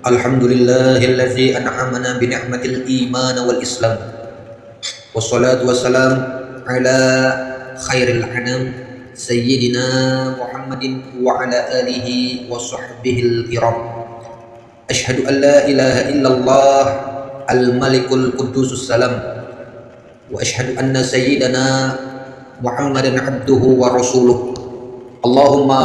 Alhamdulillahilladzi an'amana bi ni'matil iman wal islam. Wassalatu wassalam ala khairil anam sayyidina Muhammadin wa ala alihi wa sahbihil kiram. Asyhadu an la ilaha illallah al-malikul qudusus salam. Wa asyhadu anna sayyidana Muhammadan abduhu wa rasuluh. Allahumma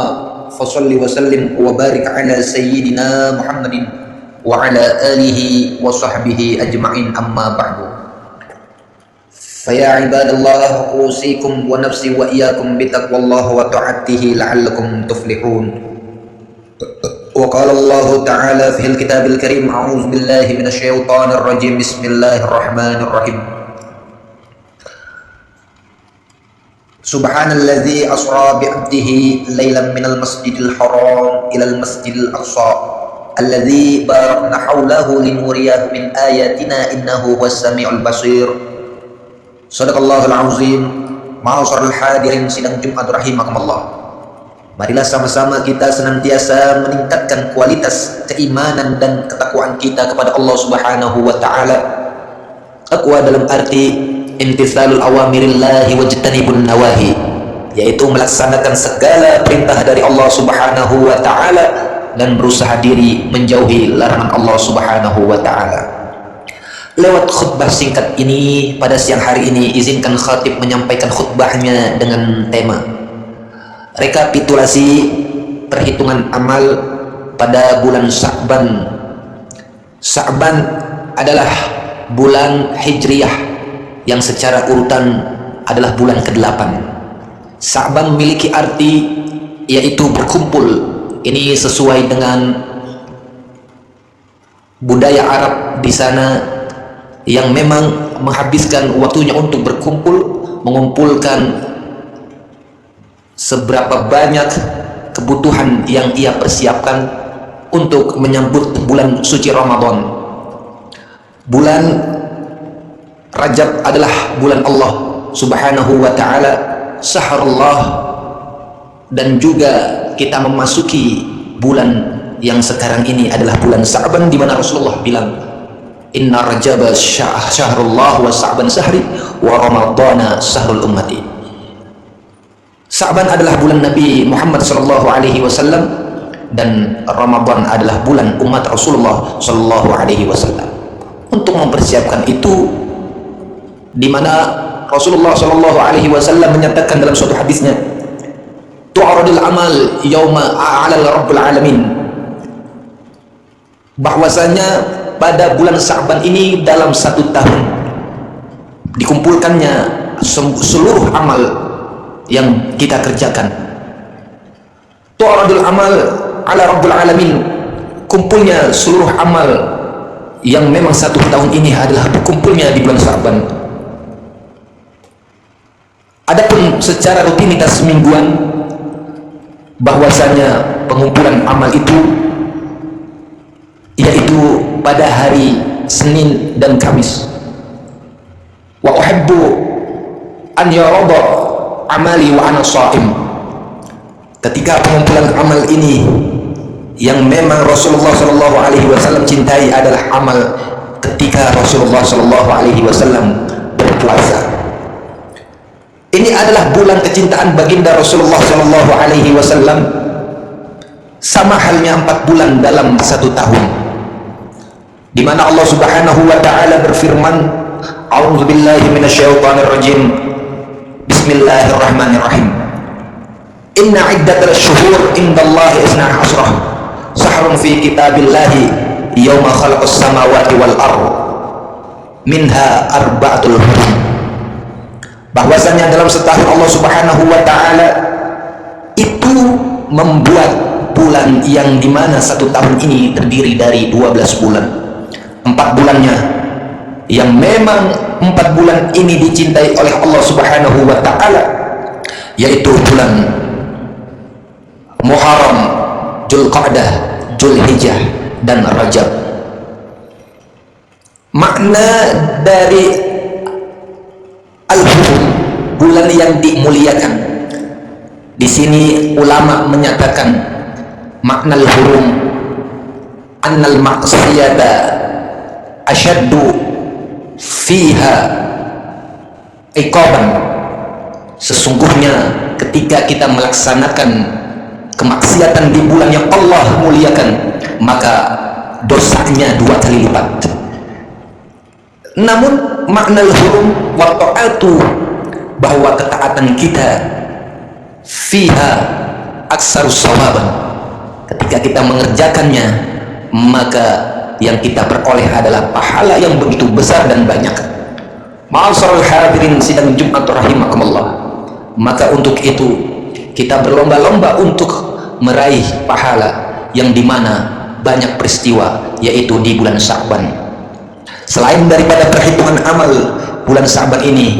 fasalli wa sallim wa barik ala sayyidina Muhammadin wa ala alihi wa sahbihi ajma'in, amma ba'du. Faya ibadallah, usikum wa nafsi wa iyakum bitaqwallah wa ta'atihi la'allakum tuflihun. Wa qala Allah ta'ala fil kitabil karim, a'udzu billahi minasy syaithanir rajim, bismillahirrahmanirrahim. Subhanalladzi asra bi'abdihi lailan minal masjidil haram ilal masjidil aqsa alladzi barakna haulahu linuriyahu min ayatina innahu huwas samiul basir. Shadaqallahul azim. Ma'asyiral hadirin sidang Jumat rahimakumullah. Marilah sama-sama kita senantiasa meningkatkan kualitas keimanan dan ketakwaan kita kepada Allah Subhanahu wa taala. Takwa dalam arti imtithalul awamirillahi wajtanibun nawahi, yaitu melaksanakan segala perintah dari Allah Subhanahu wa taala dan berusaha diri menjauhi larangan Allah Subhanahu wa taala. Lewat khutbah singkat ini pada siang hari ini, izinkan khatib menyampaikan khutbahnya dengan tema rekapitulasi perhitungan amal pada bulan Sya'ban. Sya'ban adalah bulan Hijriyah yang secara urutan adalah bulan ke-8. Sya'ban memiliki arti yaitu berkumpul. Ini sesuai dengan budaya Arab di sana yang memang menghabiskan waktunya untuk berkumpul, mengumpulkan seberapa banyak kebutuhan yang ia persiapkan untuk menyambut bulan suci Ramadan. Bulan Rajab adalah bulan Allah Subhanahu wa taala, syahrullah, dan juga kita memasuki bulan yang sekarang ini adalah bulan Sya'ban, di mana Rasulullah bilang, inna rajaba syahrullah wa Sya'ban syahri wa ramadana syahrul ummati. Sya'ban adalah bulan Nabi Muhammad sallallahu alaihi wasallam dan Ramadan adalah bulan umat Rasulullah sallallahu alaihi wasallam. Untuk mempersiapkan itu, di mana Rasulullah sallallahu alaihi wasallam menyatakan dalam suatu hadisnya, tu'radul amal yauma 'alal rabbil alamin, bahwasanya pada bulan Sya'ban ini dalam satu tahun dikumpulkannya seluruh amal yang kita kerjakan. Tu'radul amal 'ala rabbil alamin, kumpulnya seluruh amal yang memang satu tahun ini adalah berkumpulnya di bulan Sya'ban. Adapun secara rutinitas mingguan, bahwasanya pengumpulan amal itu yaitu pada hari Senin dan Kamis. Wa uhibbu an yarada amali wa ana shaim. Ketika pengumpulan amal ini yang memang Rasulullah sallallahu alaihi wasallam cintai adalah amal ketika Rasulullah sallallahu alaihi wasallam berpuasa. Ini adalah bulan kecintaan baginda Rasulullah sallallahu alaihi wasallam, sama halnya 4 bulan dalam satu tahun, di mana Allah Subhanahu wa taala berfirman, a'udzu billahi minasyaitonir rajim, bismillahirrahmanirrahim, inna iddatal syuhur indallahi isna asrah sahrun fi kitabillahi yauma khalaqas samawati wal ardh minha arba'atul hurum. Bahwasanya dalam setahun Allah Subhanahu wa taala itu membuat bulan yang dimana satu tahun ini terdiri dari 12 bulan. 4 bulannya yang memang 4 bulan ini dicintai oleh Allah Subhanahu wa taala, yaitu bulan Muharram, Dzulqa'dah, Dzulhijjah, dan Rajab. Makna dari al-hurum, bulan yang dimuliakan, di sini ulama menyatakan makna al-hurum annal ma'siyata asyaddu fiha iqaban, sesungguhnya ketika kita melaksanakan kemaksiatan di bulan yang Allah muliakan, maka dosanya 2 kali lipat. Namun makna al-hurum wa ta'atu, bahwa ketaatan kita fiha aksarus sawaban, ketika kita mengerjakannya, maka yang kita peroleh adalah pahala yang begitu besar dan banyak. Ma'asyiral hadirin sidang Jumat rahimakumullah, maka untuk itu kita berlomba-lomba untuk meraih pahala yang dimana banyak peristiwa, yaitu di bulan Sya'ban. Selain daripada perhitungan amal bulan Sya'ban ini,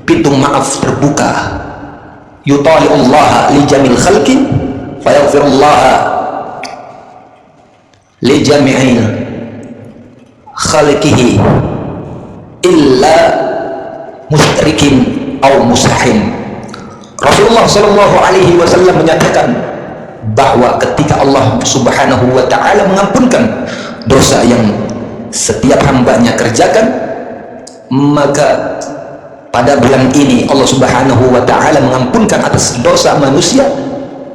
pintu maaf terbuka. Yutali'ullaha li jamil khalqi fayaghfirullaha li jami'il khalqihi illa musyrikin aw musahin. Rasulullah sallallahu alaihi wasallam menyatakan bahwa ketika Allah subhanahu wa ta'ala mengampunkan dosa yang setiap hambanya kerjakan, maka pada bulan ini Allah subhanahu wa ta'ala mengampunkan atas dosa manusia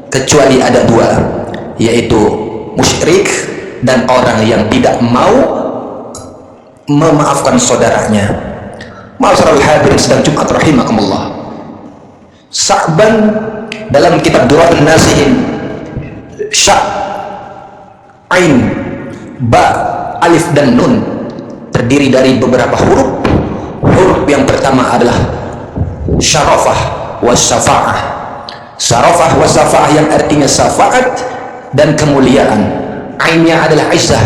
kecuali ada 2, yaitu musyrik dan orang yang tidak mau memaafkan saudaranya. Ma'asyiral hadirin sedang Jumat rahimakumullah, Sya'ban dalam kitab Durratun Nasihin, Sya', Ain, Ba, Alif dan Nun terdiri dari beberapa huruf. Huruf yang pertama adalah syarafah wa syafa'ah. Syarafah wa syafa'ah yang artinya syafaat dan kemuliaan. Ainnya adalah izzah.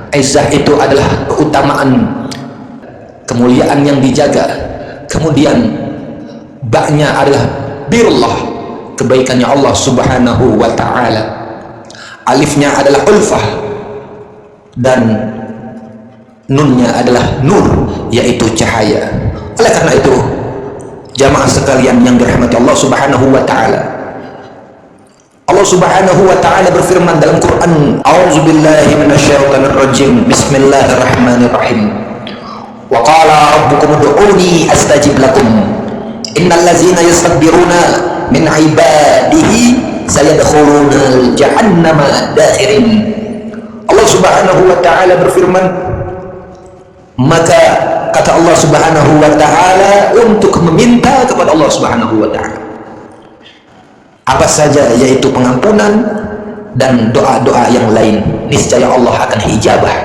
Izzah itu adalah keutamaan, kemuliaan yang dijaga. Kemudian ba'nya adalah birullah, kebaikannya Allah subhanahu wa ta'ala. Alifnya adalah ulfah, dan nunnya adalah nur, yaitu cahaya. Oleh karena itu, jamaah sekalian yang dirahmati Allah subhanahu wa ta'ala, Allah subhanahu wa ta'ala berfirman dalam Quran, a'udzubillahi minasyaitonir rajim, bismillahirrahmanirrahim, wa qala rabbukum ud'uni astajib lakum innal ladzina yastakbiruna min ibadihi sayadkhuluna jahannama dakhirin. Allah subhanahu wa ta'ala berfirman, maka kata Allah subhanahu wa ta'ala untuk meminta kepada Allah subhanahu wa ta'ala apa saja, yaitu pengampunan dan doa-doa yang lain, niscaya Allah akan hijabah,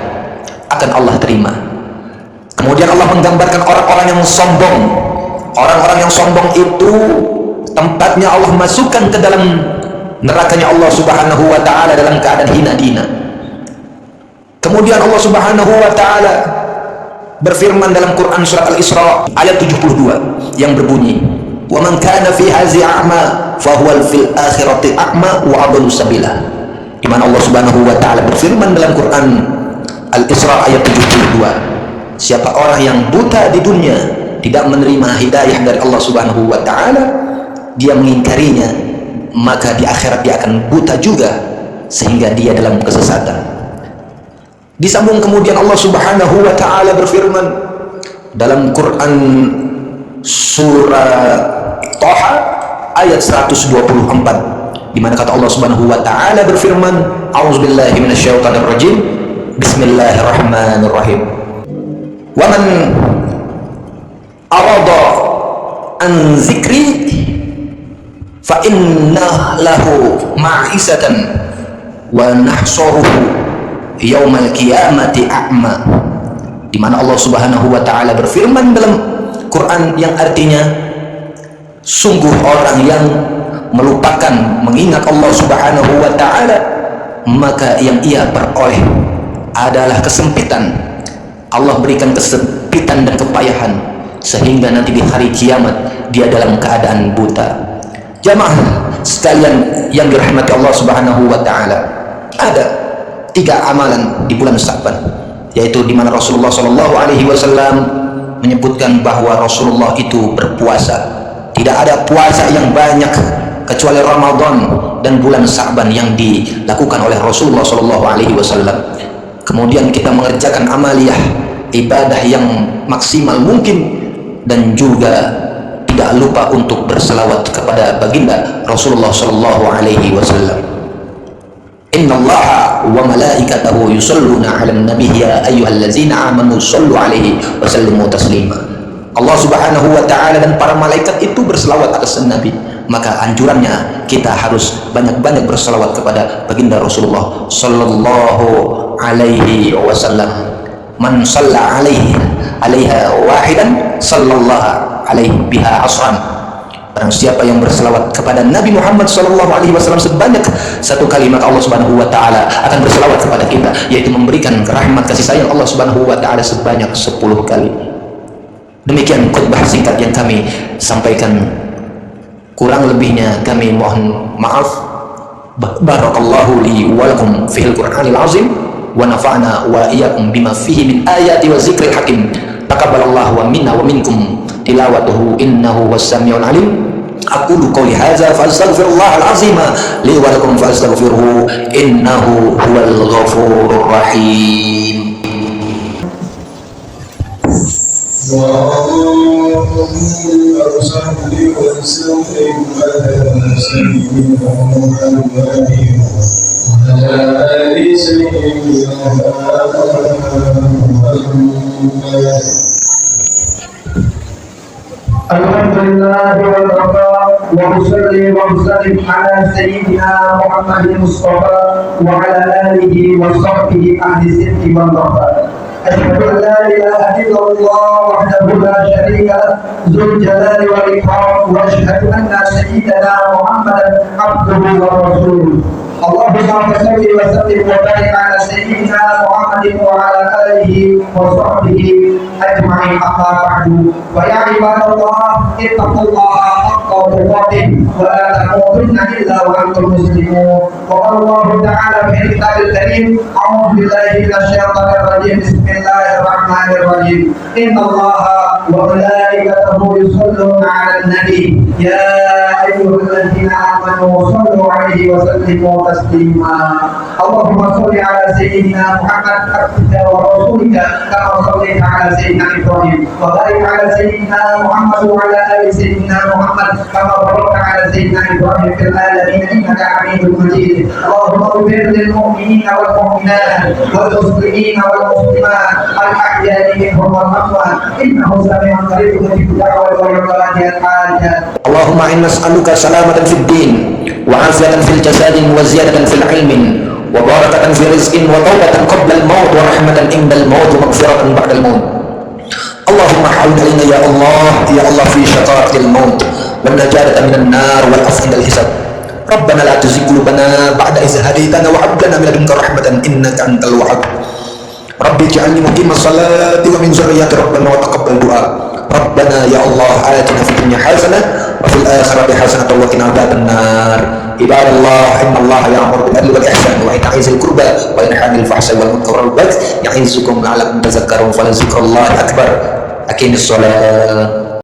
akan Allah terima. Kemudian Allah menggambarkan orang-orang yang sombong. Orang-orang yang sombong itu tempatnya Allah masukkan ke dalam nerakanya Allah subhanahu wa ta'ala dalam keadaan hina-hina. Kemudian Allah subhanahu wa ta'ala berfirman dalam Quran surat Al-Isra ayat 72 yang berbunyi, wa man kana fi hazi a'ma fahuwa fil akhirati a'ma wa adallu sabila. Di mana Allah subhanahu wa ta'ala berfirman dalam Quran Al-Isra ayat 72, siapa orang yang buta di dunia, tidak menerima hidayah dari Allah subhanahu wa ta'ala, dia mengingkarinya, maka di akhirat dia akan buta juga, sehingga dia dalam kesesatan. Disambung kemudian Allah subhanahu wa ta'ala berfirman dalam Quran surah Toha ayat 124, di mana kata Allah subhanahu wa ta'ala berfirman, a'udzubillahi minasyaitonir rajim, bismillahirrahmanirrahim, wa man arada an zikri fa inna lahu ma'isatan wa nahsuruhu yaumal qiyamati a'ma. Di mana Allah subhanahu wa ta'ala berfirman dalam Quran yang artinya, sungguh orang yang melupakan mengingat Allah subhanahu wa ta'ala, maka yang ia peroleh adalah kesempitan. Allah berikan kesempitan dan kepayahan, sehingga nanti di hari kiamat dia dalam keadaan buta. Jamaah sekalian yang dirahmati Allah subhanahu wa ta'ala, ada 3 amalan di bulan Sya'ban, yaitu di mana Rasulullah Shallallahu Alaihi Wasallam menyebutkan bahwa Rasulullah itu berpuasa. Tidak ada puasa yang banyak kecuali Ramadan dan bulan Sa'ban yang dilakukan oleh Rasulullah SAW. Kemudian kita mengerjakan amaliyah ibadah yang maksimal mungkin, dan juga tidak lupa untuk berselawat kepada baginda Rasulullah SAW. Innallaha wa malaikatahu yusalluna 'alan nabi ya ayyuhallazina amanu shallu 'alaihi wa sallimu taslima. Allah Subhanahu wa taala dan para malaikat itu berselawat atas Nabi, maka anjurannya kita harus banyak-banyak berselawat kepada baginda Rasulullah sallallahu alaihi wasallam. Man shalla alaiha wahidan sallallahu alaihi biha asran. Barang siapa yang berselawat kepada Nabi Muhammad SAW sebanyak satu kali, maka Allah Subhanahu wa taala akan berselawat kepada kita, yaitu memberikan rahmat kasih sayang Allah Subhanahu wa taala sebanyak 10 kali. Demikian khutbah singkat yang kami sampaikan, kurang lebihnya kami mohon maaf. Barakallahu li wa lakum fil Qur'anil azim wa nafa'na wa iyyakum bima fihi min ayati wa zikril hakim. Taqabbalallahu wa minna wa minkum tilawatuhu innahu was-sami'ul alim. Aqulu qawli hadza fastaghfirullahal azim li wa lakum fastaghfiruhu innahu huwal ghafurur rahim. اللهم صل وسلم على سيدنا محمد وعلى آل سيدنا محمد. الحمد لله وكفى وأصلي وأسلم على سيدنا محمد المصطفى وعلى آله وصحبه أهل الصدق والوفاء. أشهد أن لا إله إلا الله وحده لا شريك له ذو الجلال والإكرام، وأشهد أن سيدنا محمدا عبده ورسوله. اللهم صل وسلم وبارك على سيدنا محمد وعلى آله وصحبه أجمعين. أما بعد، فيا عباد الله اتقوا الله حق تقاته ولا تموتن إلا وأنتم مسلمون. وقال الله تعالى في الكتاب الكريم: أعوذ بالله من الشيطان الرجيم، بسم الله الرحمن الرحيم. إن الله وملائكته يصلون على النبي يا أيها الذين آمنوا صلوا عليه وسلموا تسليما. اللهم صل على سيدنا محمد عبدك ورسولك كما صليت على سيدنا إبراهيم، وبارك على سيدنا محمد وعلى آل سيدنا محمد كما باركت على سيدنا إبراهيم في العالمين إنك حميد مجيد. اللهم اغفر للمؤمنين والمؤمنات والمسلمين والمسلمات الأحياء منهم والأموات إنه سميع قريب مجيب الدعوة ويقضي الحاجات. اللهم إنا نسألك سلامة في الدين وعافية في الجسد وزيادة في العلم وبركة في رزق وتوبة قبل الموت ورحمة عند الموت ومغفرة بعد الموت. اللهم حول علينا يا الله في شقاء الموت والنجاة من النار والعفو عند الحساب. ربنا لا تزغ قلوبنا بعد إذ هديتنا وهب لنا من لدنك رحمة إنك أنت الوهاب. رب اجعلني مقيم الصلاة ومن ذريتي ربنا وتقبل دعاء. ربنا يا الله آتنا في الدنيا حسنة وفي الآخرة حسنة وقنا عذاب النار. عباد الله إن الله يأمر بالعدل والإحسان وإيتاء ذي القربى وينهى عن الفحشاء والمنكر والبغي يعظكم لعلكم تذكرون فلذكر الله أكبر. أقم الصلاة.